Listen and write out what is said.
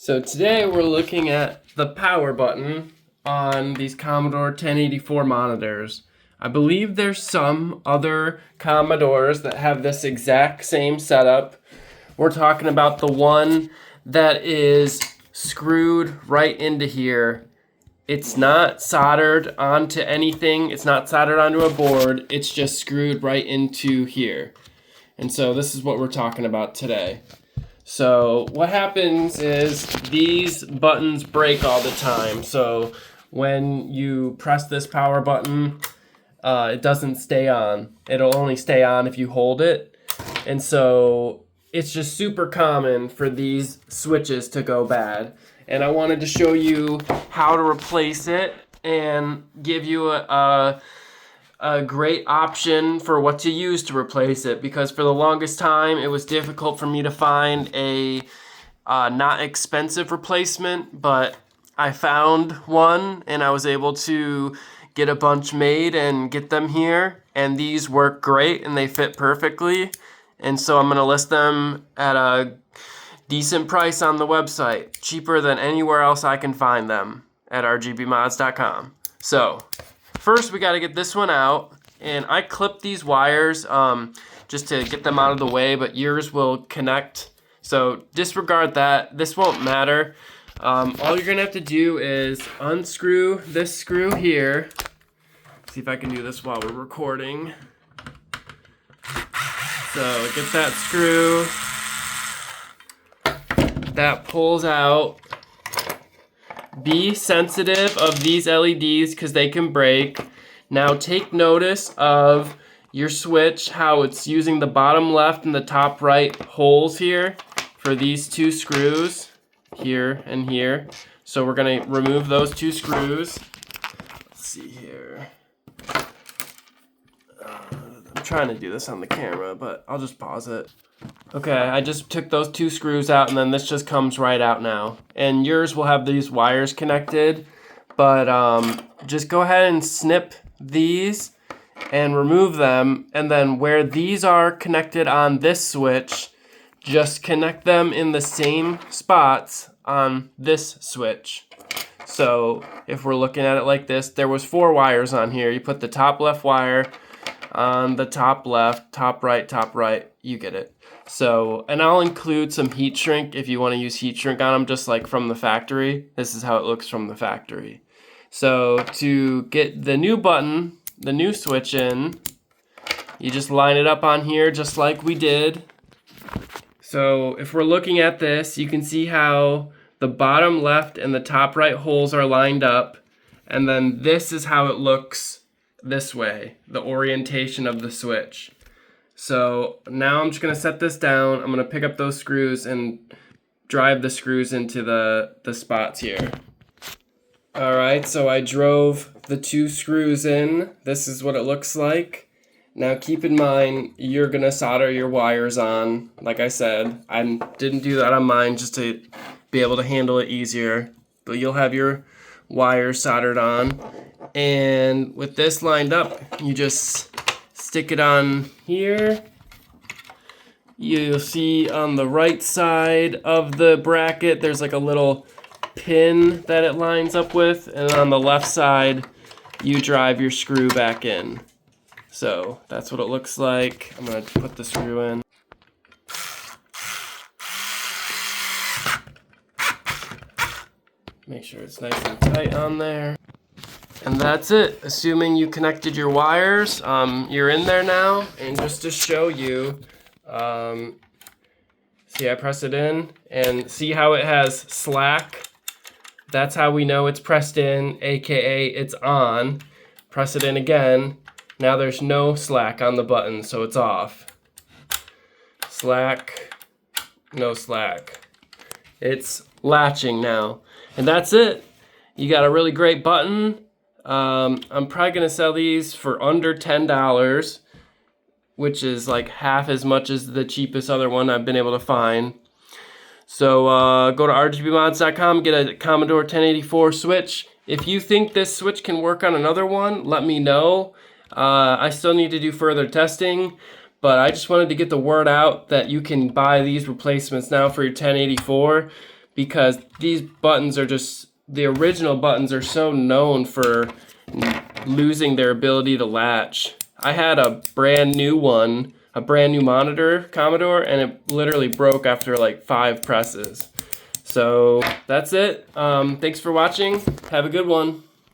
So today we're looking at the power button on these Commodore 1084 monitors. I believe there's some other Commodores that have this exact same setup. We're talking about the one that is screwed right into here. It's not soldered onto anything. It's not soldered onto a board. It's just screwed right into here. And so this is what we're talking about today. So what happens is these buttons break all the time. So when you press this power button, it doesn't stay on. It'll only stay on if you hold it. And so it's just super common for these switches to go bad. And I wanted to show you how to replace it and give you a great option for what to use to replace it, because for the longest time it was difficult for me to find a not expensive replacement, but I found one and I was able to get a bunch made and get them here, and these work great and they fit perfectly. And so I'm going to list them at a decent price on the website, cheaper than anywhere else I can find them at rgbmods.com. So first, we got to get this one out, and I clipped these wires just to get them out of the way, but yours will connect, so disregard that. This won't matter. All you're going to have to do is unscrew this screw here. See if I can do this while we're recording. So get that screw. That pulls out. Be sensitive of these LEDs because they can break. Now take notice of your switch, how it's using the bottom left and the top right holes here for these two screws, here and here. So we're going to remove those two screws. Let's see here. I'm trying to do this on the camera, but I'll just pause it. Okay, I just took those two screws out, and then this just comes right out now. And yours will have these wires connected, but just go ahead and snip these and remove them, and then where these are connected on this switch, just connect them in the same spots on this switch. So if we're looking at it like this, there was 4 wires on here. You put the top left wire on the top left, top right, you get it. So, and I'll include some heat shrink if you want to use heat shrink on them, just like from the factory. This is how it looks from the factory. So to get the new button, the new switch in, you just line it up on here just like we did. So if we're looking at this, you can see how the bottom left and the top right holes are lined up. And then this is how it looks this way, the orientation of the switch. So now I'm just going to set this down. I'm going to pick up those screws and drive the screws into the spots here. Alright, so I drove the 2 screws in. This is what it looks like. Now keep in mind, you're going to solder your wires on. Like I said, I didn't do that on mine just to be able to handle it easier. But you'll have your wires soldered on. And with this lined up, you just stick it on here. You'll see on the right side of the bracket, there's like a little pin that it lines up with. And on the left side, you drive your screw back in. So that's what it looks like. I'm going to put the screw in. Make sure it's nice and tight on there. And that's it. Assuming you connected your wires, you're in there now. And just to show you, see, I press it in and see how it has slack. That's how we know it's pressed in, aka it's on. Press it in again. Now there's no slack on the button, so it's off. Slack, no slack. It's latching now. And that's it. You got a really great button. I'm probably going to sell these for under $10, which is like half as much as the cheapest other one I've been able to find. So go to rgbmods.com, get a Commodore 1084 switch. If you think this switch can work on another one, let me know. I still need to do further testing, but I just wanted to get the word out that you can buy these replacements now for your 1084. because these buttons are just, the original buttons are so known for losing their ability to latch. I had a brand new one, a brand new monitor, Commodore, and it literally broke after like 5 presses. So that's it. Thanks for watching. Have a good one.